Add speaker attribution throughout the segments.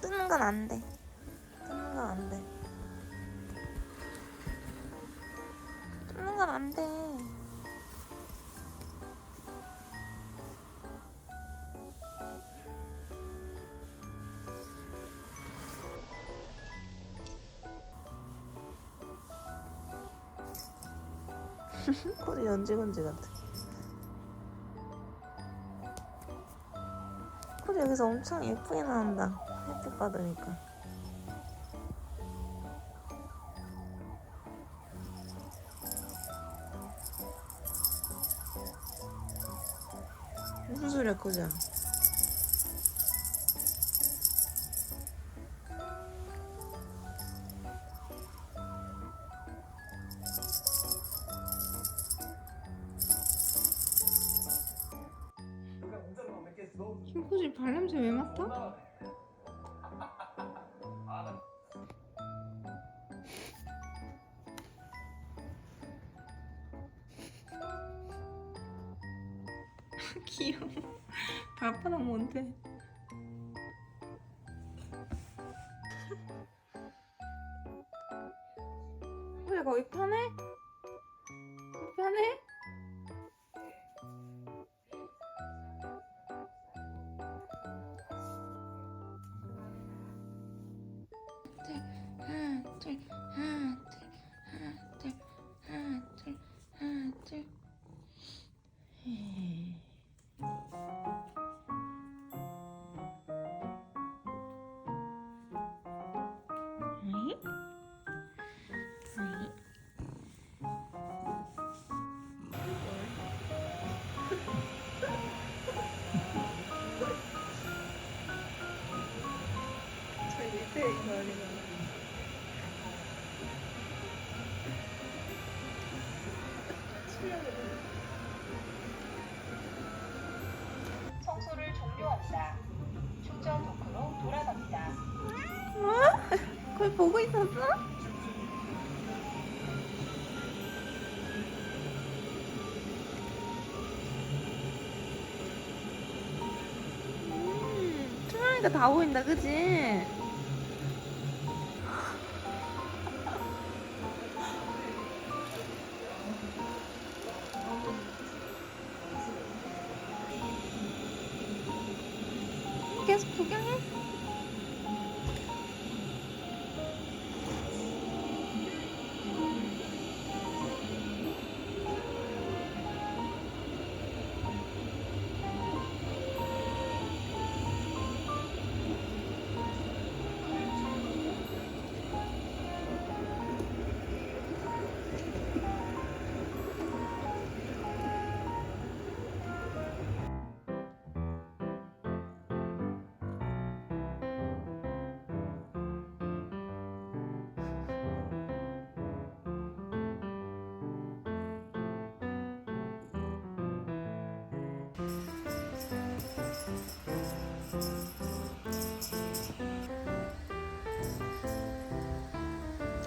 Speaker 1: 뜨는 건 안 돼. 뜨는 건 안 돼. 뜨는 건 안 돼. 코디 연지건지 같아. 코디 여기서 엄청 예쁘게 나온다. 햇빛 받으니까. 무슨 소리야, 코디야? 코디 발냄새 왜 맡아? 귀여워. 발바닥 뭔데? 그래 거기 편해? 거기 편해? 하나 둘 하나 둘 하나 둘 하나 둘
Speaker 2: 청소를 종료합니다. 충전 도크로 돌아갑니다.
Speaker 1: 뭐? 그걸 보고 있었어? 투명하니까 다 보인다, 그치? 계속 구경해?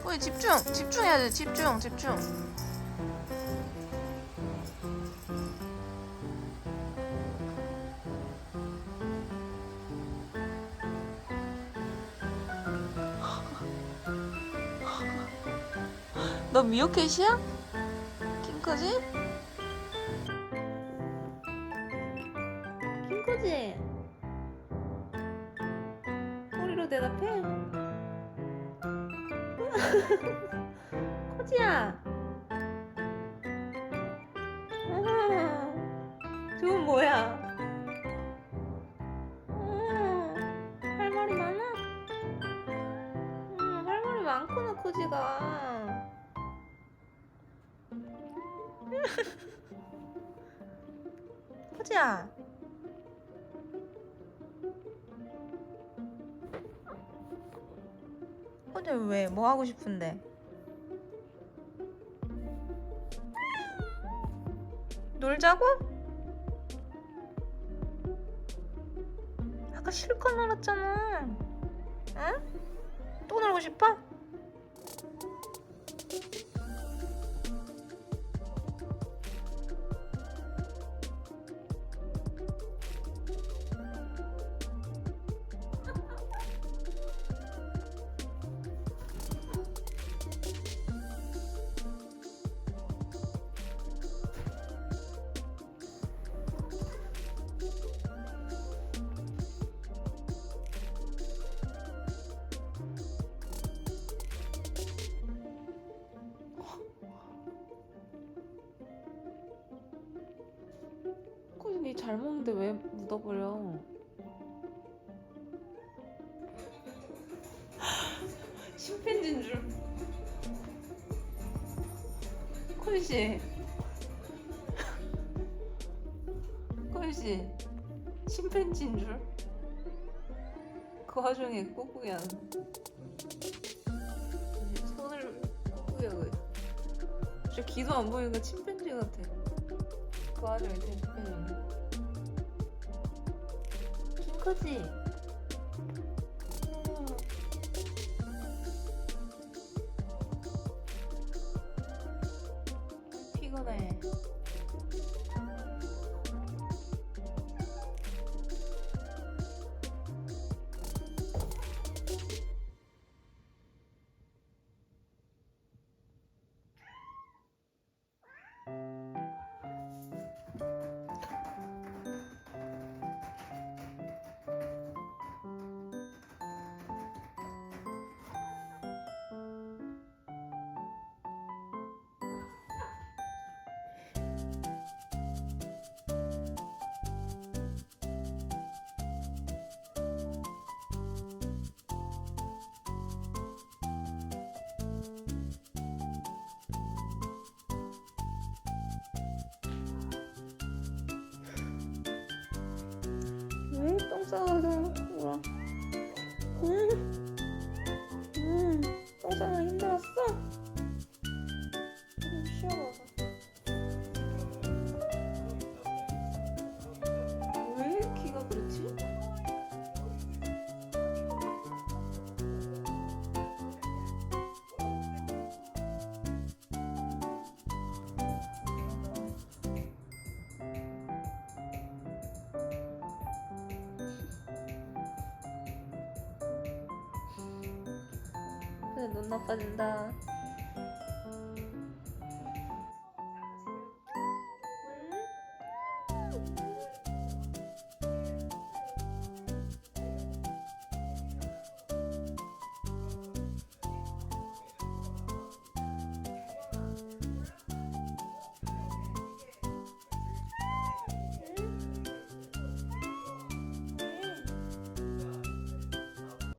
Speaker 1: 우리 집중해야 돼. 집중. 너 미어캣이야? 킹커지? 킹커지? 꼬리로 대답해. 코지야. 저건 뭐야? 할 말이 많아? 할 말이 많구나, 코지가. 코지야. 코지 왜? 뭐 하고 싶은데? 놀자고? 아까 실컷 놀았잖아. 응? 또 놀고 싶어? 코진이 잘 먹는데 왜 묻어버려? 심팬지인 줄. 코이씨. 코이씨. 심팬지인 줄. 그 와중에 꾹꾹이 하는. 손을 꾹꾹이 하고 있어. 진짜 귀도 안 보이니까 침팬지 같아. 그 와중에 침팬지. 킹크지? 피곤해. 왜 똥 싸가서 울어? 똥 싸느라 힘들었어? 좀 쉬어봐서. 왜 귀가 그렇지? 근데 눈 나빠진다.